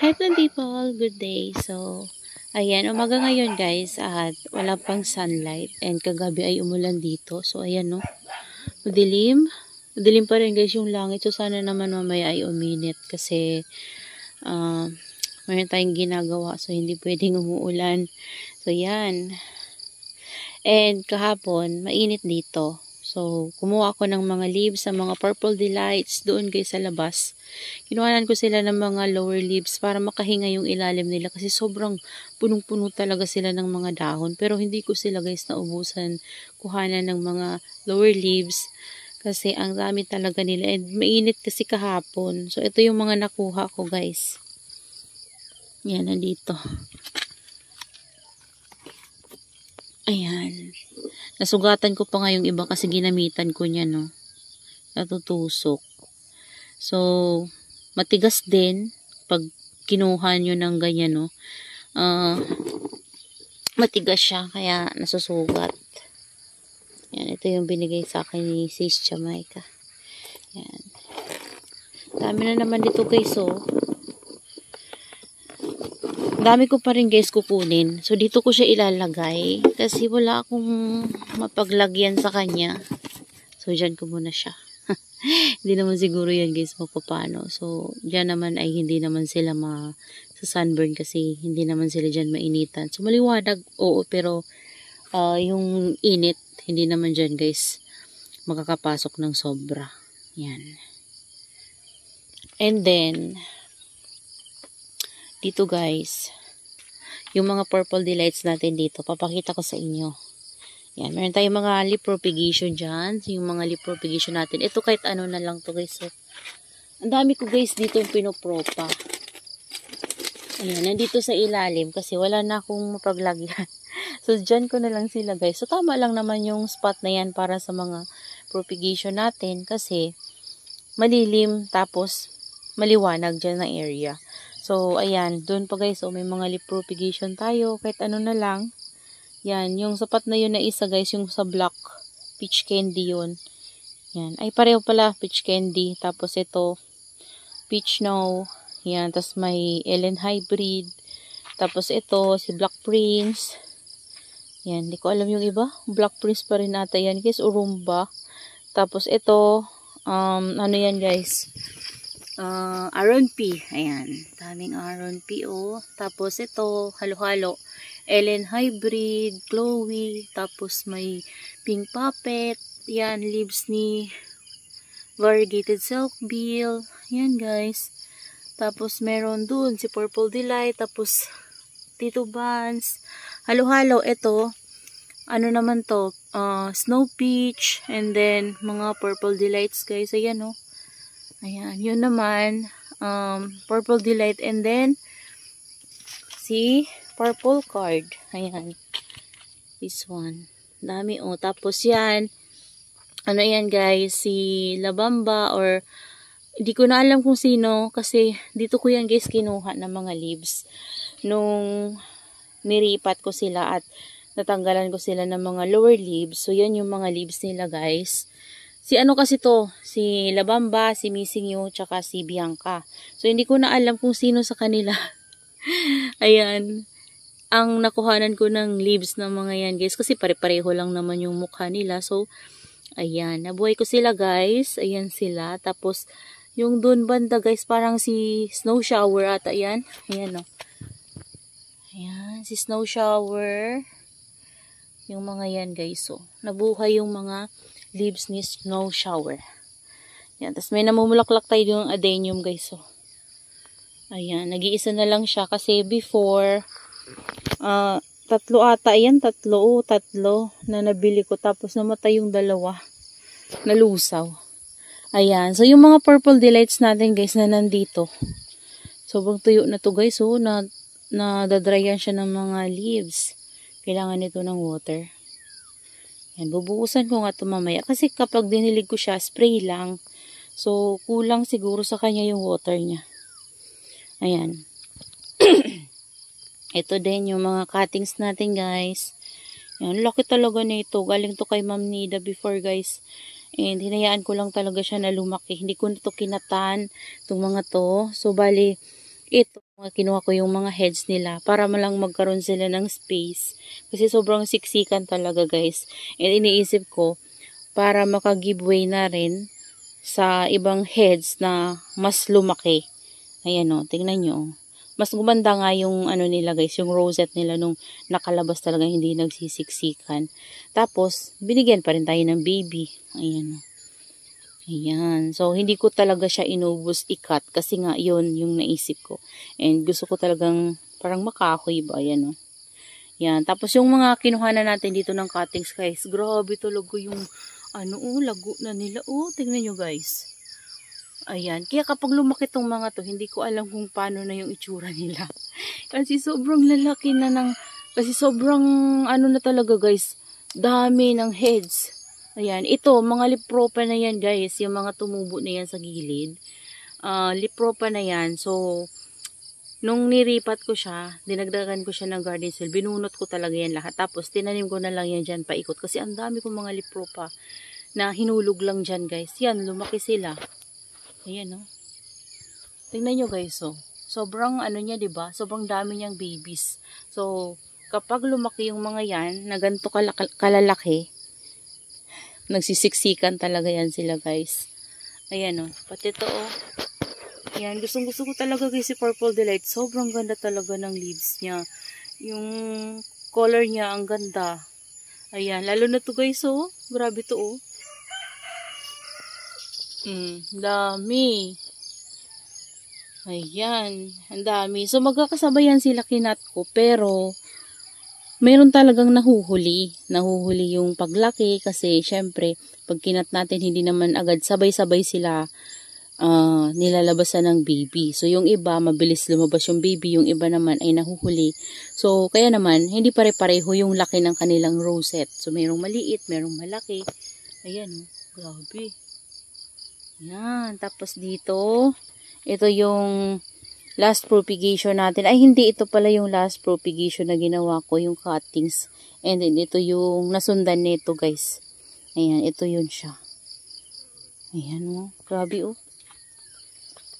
Hi people, good day. So, ayan, umaga ngayon guys at wala pang sunlight and kagabi ay umulan dito. So, ayan no, madilim. Madilim pa rin guys yung langit. So, sana naman mamaya ay uminit kasi mayroon tayong ginagawa. So, hindi pwedeng umuulan. So, yan. And kahapon, mainit dito. So, kumuha ako ng mga leaves sa mga purple delights doon guys sa labas. Kinuhanan ko sila ng mga lower leaves para makahinga yung ilalim nila kasi sobrang punong-puno talaga sila ng mga dahon. Pero hindi ko sila guys naubusan kuhanan ng mga lower leaves kasi ang dami talaga nila and mainit kasi kahapon. So, ito yung mga nakuha ko guys. Yan, nandito. Ayan. Nasugatan ko pa nga yung iba kasi ginamitan ko niya, no. Natutusok. So, matigas din pag kinuha nyo ng ganyan, no. Matigas siya, kaya nasusugat. Yan, ito yung binigay sa akin ni Sis Jamaica. Yan. Dami na naman dito guys, oh. Dami ko pa rin guys kukunin. So, dito ko siya ilalagay. Kasi wala akong mapaglagyan sa kanya. So, dyan ko muna siya. Hindi naman siguro yan guys magpapano. So, dyan naman ay hindi naman sila sa sunburn kasi hindi naman sila dyan mainitan. So, maliwanag, oo, pero yung init, hindi naman dyan guys makakapasok ng sobra. Yan. And then, dito guys, yung mga purple delights natin dito, papakita ko sa inyo. Yan, meron tayong mga leaf propagation dyan. Yung mga leaf propagation natin. Ito kahit ano na lang to guys. So, ang dami ko guys dito yung pinopropa. Ayan, nandito sa ilalim kasi wala na akong mapaglagyan. So, dyan ko na lang sila guys. So, tama lang naman yung spot na yan para sa mga propagation natin kasi malilim tapos maliwanag dyan na area. So, ayan, doon pa guys, may mga leaf propagation tayo, kahit ano na lang. Yan, yung sapat na yun na isa guys, yung sa black, peach candy yun. Yan, ay pareho pala, peach candy. Tapos ito, peach snow. Yan, tapos may Ellen hybrid. Tapos ito, si Black Prince. Yan, di ko alam yung iba. Black Prince pa rin ata yan guys, Urumba. Tapos ito, ano yan guys, Aron P. Ayan. Daming Aron P. Oh. Tapos ito, halo-halo. Ellen Hybrid, Chloe. Tapos may Pink Puppet. Yan, leaves ni Variegated Silkbill. Yan guys. Tapos meron dun si Purple Delight. Tapos Tito Buns. Halo-halo. Ito, ano naman to? Snow Peach. And then, mga Purple Delights guys. Ayan oh. Ayan, yun naman, Purple Delight, and then, si Purple Card. Ayan, this one. Dami, oh. Tapos yan, ano yan guys, si Labamba, or, hindi ko na alam kung sino, kasi dito ko yan guys kinuha ng mga leaves. Nung niripat ko sila at natanggalan ko sila ng mga lower leaves. So, yan yung mga leaves nila guys. Si ano kasi to, si Labamba, si Missing You, tsaka si Bianca. So, hindi ko na alam kung sino sa kanila. Ayan. Ang nakuhanan ko ng leaves ng mga yan, guys. Kasi pare-pareho lang naman yung mukha nila. So, ayan. Nabuhay ko sila, guys. Ayan sila. Tapos, yung dun banda, guys, parang si Snow Shower at ayan. Ayan, no. Ayan, si Snow Shower. Yung mga yan, guys. So, nabuhay yung mga leaves ni Snow Shower. Yan. Tapos may namumulaklak tayo yung adenium guys. So, ayan. Nag-iisa na lang siya. Kasi before, tatlo ata. Ayan, tatlo na nabili ko. Tapos namatay yung dalawa. Nalusaw. Ayan. So, yung mga purple delights natin guys na nandito. Sobrang tuyo na to guys. So, nadadryan siya ng mga leaves. Kailangan nito ng water. Yan, bubuhusan ko nga ito mamaya. Kasi kapag dinilig ko siya, spray lang. So, kulang siguro sa kanya yung water niya. Ayan. Ito din yung mga cuttings natin, guys. Yan, laki talaga nito. Galing to kay Ma'am Nida before, guys. And, hinayaan ko lang talaga siya na lumaki. Hindi ko nito kinatan, itong mga to. So, bali, ito, Kinuha ko yung mga heads nila para malang magkaroon sila ng space. Kasi sobrang siksikan talaga guys. And iniisip ko para maka-giveaway na rin sa ibang heads na mas lumaki. Ayan o, tingnan nyo. Mas gumanda nga yung ano nila guys, yung rosette nila nung nakalabas talaga hindi nagsisiksikan. Tapos, binigyan pa rin tayo ng baby. Ayan o. Ayan. So, hindi ko talaga siya inubos ikat kasi nga yun yung naisip ko. And gusto ko talagang parang makahoy ba. Ayan o. Yan. Tapos yung mga kinuha na natin dito ng cuttings guys, grabe talaga yung ano lago na nila. Tingnan nyo guys. Ayan. Kaya kapag lumaki tong mga to, hindi ko alam kung paano na yung itsura nila. Kasi sobrang lalaki na kasi sobrang ano na talaga guys, dami ng heads. Ayan. Ito, mga lipropa na yan guys. Yung mga tumubo na yan sa gilid. Lipropa na yan. So, nung niripat ko siya, dinagdagan ko siya ng garden soil, binunot ko talaga yan lahat. Tapos, tinanim ko na lang yan dyan paikot. Kasi ang dami kong mga lipropa na hinulog lang dyan guys. Yan, lumaki sila. Ayan o. Tingnan nyo guys o. Sobrang ano niya diba? Sobrang dami niyang babies. So, kapag lumaki yung mga yan, na ganito kalalaki, nagsisiksikan talaga yan sila guys. Ayan o. Pati ito o. Ayan, gustong gusto ko talaga guys si Purple Delight. Sobrang ganda talaga ng leaves niya. Yung color niya, ang ganda. Ayan, lalo na to guys o. Grabe to o. Dami. Ayan, ang dami. So, magkakasabayan sila kinat ko, pero mayroon talagang nahuhuli. Nahuhuli yung paglaki kasi, syempre, pag kinat natin, hindi naman agad sabay-sabay sila nilalabasan ng baby. So, yung iba, mabilis lumabas yung baby, yung iba naman ay nahuhuli. So, kaya naman, hindi pare-pareho yung laki ng kanilang rosette. So, mayroong maliit, mayroong malaki. Ayan, grabe. Yan, tapos dito, ito yung last propagation natin. Ay, hindi, ito pala yung last propagation na ginawa ko, yung cuttings. And then, ito yung nasundan nito, guys. Ayan, ito yun siya. Ayan, grabe,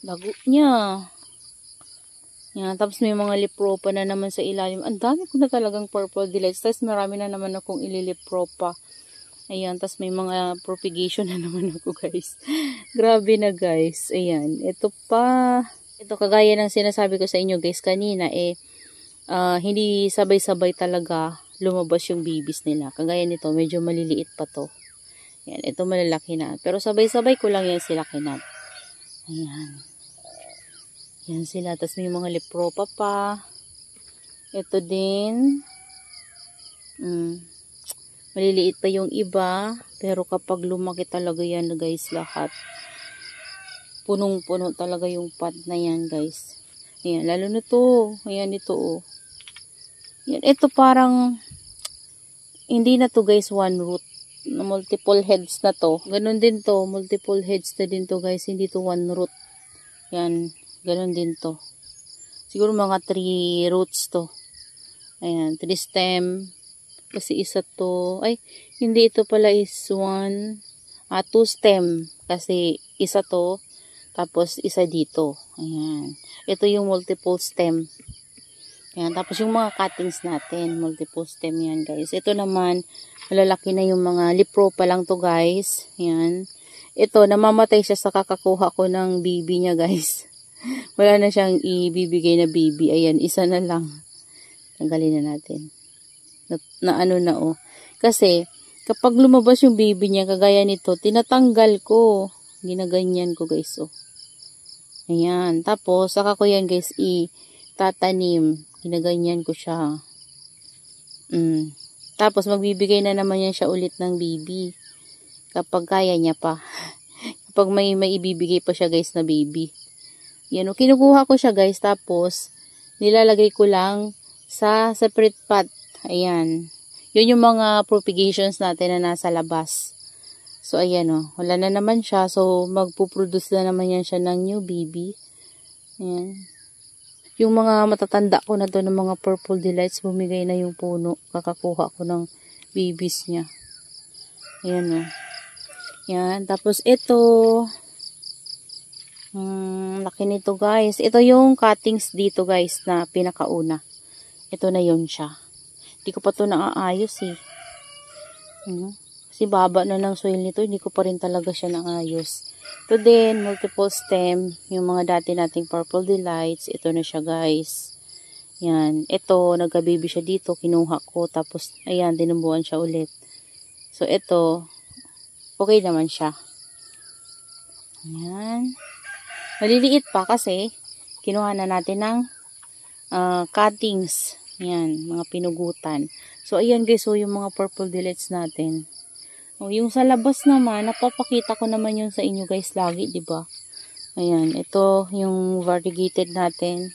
lago niya. Yan, tapos may mga lipropa na naman sa ilalim. Ang dami ko na talagang Purple Delights. Tapos marami na naman akong ililipropa. Ayan, tas may mga propagation na naman ako guys. Grabe na guys. Ayan, ito pa. Ito kagaya ng sinasabi ko sa inyo guys kanina hindi sabay-sabay talaga lumabas yung babies nila. Kagaya nito, medyo maliliit pa to. Ayan, ito malalaki na. Pero sabay-sabay ko lang yan sila kinat. Ayan. Ayan sila. Tas may mga lipropa pa. Ito din. Maliliit pa yung iba, pero kapag lumaki talaga yan guys lahat. Punong-puno talaga yung pot na yan guys. Ayan, lalo na to. Ayan ito o. Ayan, ito parang hindi na to guys one root. Multiple heads na to. Ganon din to. Multiple heads na din to guys. Hindi to one root. Ayan, ganon din to. Siguro mga 3 roots to. Ayan, 3 stem. Kasi isa to, ay, hindi ito pala is 2 stem. Kasi isa to, tapos isa dito. Ayan. Ito yung multiple stem. Ayan. Tapos yung mga cuttings natin, multiple stem yan guys. Ito naman, malalaki na yung mga lipropa lang to guys. Ayan. Ito, namamatay siya sa kakakuha ko ng baby niya guys. Wala na siyang ibibigay na baby. Ayan, isa na lang. Tanggalin na natin. Na ano na Kasi, kapag lumabas yung baby niya, kagaya nito, tinatanggal ko. Ginaganyan ko guys, Ayan. Tapos, saka ko yan guys, itatanim. Ginaganyan ko siya. Tapos, magbibigay na naman yan siya ulit ng baby. Kapag kaya niya pa. Kapag may ibibigay pa siya guys na baby. Yan, kinukuha ko siya guys. Tapos, nilalagay ko lang sa separate pot. Ayan. Yun yung mga propagations natin na nasa labas. So, ayan wala na naman siya. So, magpuproduce na naman yan siya ng new baby. Ayan. Yung mga matatanda ko na to ng mga Purple Delights, bumigay na yung puno. Kakakuha ko ng babies niya. Ayan Yan. Tapos, ito. Laki nito guys. Ito yung cuttings dito guys na pinakauna. Ito na yun siya. Hindi ko pa ito naaayos eh. Kasi baba na ng soil nito. Hindi ko pa rin talaga siya naayos. Ito din, multiple stem. Yung mga dati nating purple delights. Ito na siya guys. Yan. Ito, nagka-baby siya dito. Kinuha ko. Tapos, ayan, tinumbuhan siya ulit. So, ito, okay naman siya. Ayan. Maliliit pa kasi kinuha na natin ng cuttings. Yan, mga pinugutan. So, ayan guys, so yung mga purple delights natin. O, yung sa labas naman, napapakita ko naman yun sa inyo guys lagi, di ba? Ayan, ito yung variegated natin.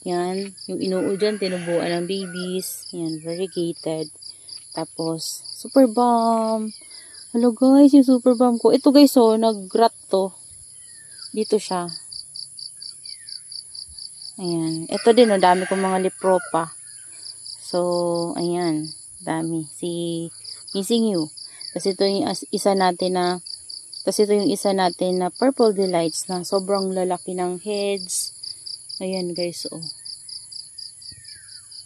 Yan, yung inuo dyan, tinubuan ng babies. Yan, variegated. Tapos, super bomb. Hello guys, yung super bomb ko. Ito guys, oh, nag-rot to. Dito siya. Ayan. Ito din, oh, dami kong mga lipropa. So, ayan. Dami. Si Missing You. Tapos ito yung isa natin na Purple Delights na sobrang lalaki ng heads. Ayan guys, oh.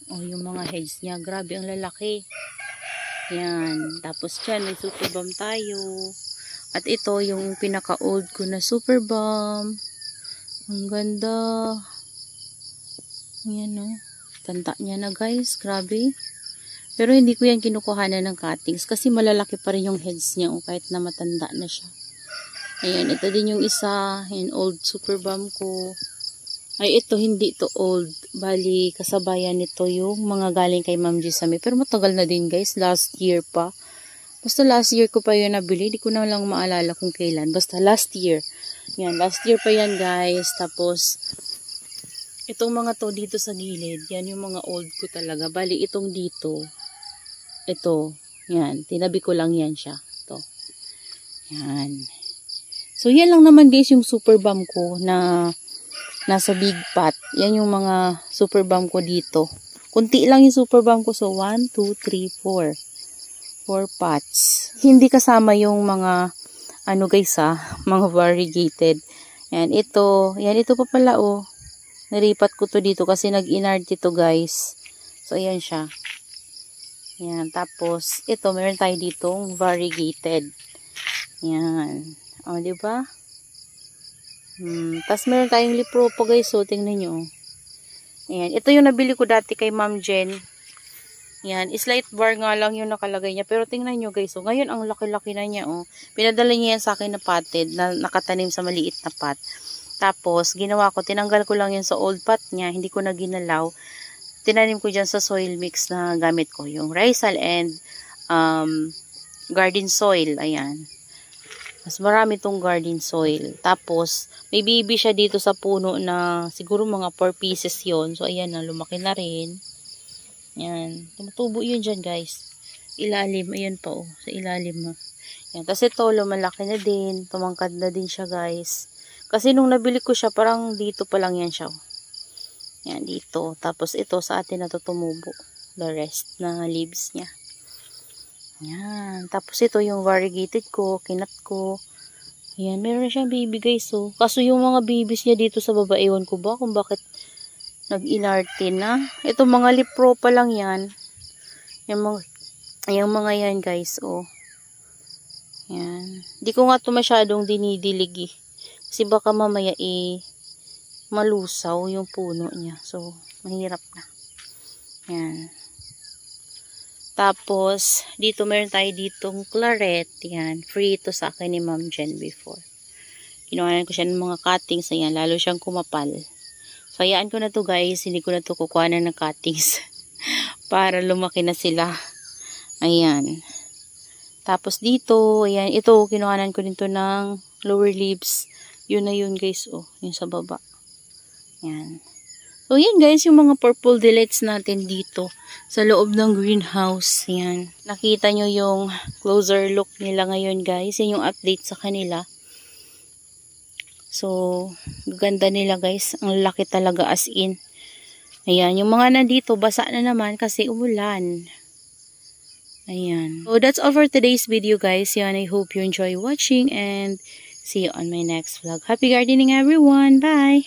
Oh, yung mga heads niya. Grabe, ang lalaki. Ayan. Tapos dyan, may super bomb tayo. At ito, yung pinaka-old ko na super bomb. Ang ganda. Ayan, oh. Tanda niya na, guys. Grabe. Pero hindi ko yan kinukuhanan ng cuttings kasi malalaki pa rin yung heads niya, oh, kahit na matanda na siya. Ayan, ito din yung isa. Ayan, old super bomb ko. Ay, ito, hindi ito old. Bali, kasabayan nito yung mga galing kay Ma'am Gisame. Pero matagal na din, guys. Last year pa. Basta last year ko pa yun nabili. Di ko na lang maalala kung kailan. Basta last year. Yan, last year pa yan guys. Tapos, itong mga to dito sa gilid. Yan yung mga old ko talaga. Bali, itong dito. Ito. Yan. Tinabi ko lang yan siya. Ito. Yan. So, yan lang naman guys yung super bomb ko na nasa big pot. Yan yung mga super bomb ko dito. Kunti lang yung super bomb ko. So, 1, 2, 3, 4. 4 pots. Hindi kasama yung mga guys mga variegated. Yan ito pa pala oh. Naripat ko to dito kasi nag-inard ito guys. So ayan siya. Yan, tapos ito meron tayo ditong variegated. Yan. Oh, di ba? Tapos meron tayong lipropa guys, so tingnan niyo. Ayan, ito yung nabili ko dati kay Ma'am Jen. Yan, slight bar nga lang yung nakalagay niya. Pero tingnan nyo guys, oh, ngayon ang laki-laki na niya. Oh. Pinadala niya yan sa akin na potted na nakatanim sa maliit na pot. Tapos, ginawa ko, tinanggal ko lang yan sa old pot niya. Hindi ko na ginalaw. Tinanim ko dyan sa soil mix na gamit ko. Yung Rizal and garden soil. Ayan. Mas marami tong garden soil. Tapos, may baby siya dito sa puno na siguro mga 4 pieces yon. So, ayan na, lumaki na rin. Yan. Tumutubo yun dyan, guys. Ilalim. Ayan pa, oh. Sa ilalim. Yan. Tapos ito, lumalaki na din. Tumangkad na din siya, guys. Kasi nung nabili ko siya, parang dito pa lang yan siya. Oh. Yan, dito. Tapos ito, sa atin na to tumubo. The rest na leaves niya. Yan. Tapos ito, yung variegated ko, kinat ko. Yan. Meron na siyang baby, guys. Oh. Kaso yung mga babies niya dito sa baba, ewan ko ba kung bakit nag-inarte na. Ito mga lipro pa lang yan. Yung mga yan guys. Oh. Yan. Di ko nga ito masyadong dinidilig eh. Kasi baka mamaya malusaw yung puno niya. So, mahirap na. Yan. Tapos, dito meron tayo ditong claret. Yan. Free ito sa akin ni Ma'am Jen before. Kinuhanan ko siya ng mga cuttings. Ayan. Lalo siyang kumapal. So, hayaan ko na to guys. Hindi ko na to kukuhanan ng cuttings. Para lumaki na sila. Ayan. Tapos dito, ayan. Ito, kinuhanan ko dito ng lower leaves. Yun na yun guys. Oh, yung sa baba. Ayan. So, yan guys. Yung mga purple delights natin dito. Sa loob ng greenhouse. Ayan. Nakita nyo yung closer look nila ngayon guys. Yan yung update sa kanila. So, ganda nila guys. Ang laki talaga as in. Ayan. Yung mga nandito, basa na naman kasi umulan. Ayan. So, that's all for today's video guys. Yan. I hope you enjoy watching and See you on my next vlog. Happy gardening everyone! Bye!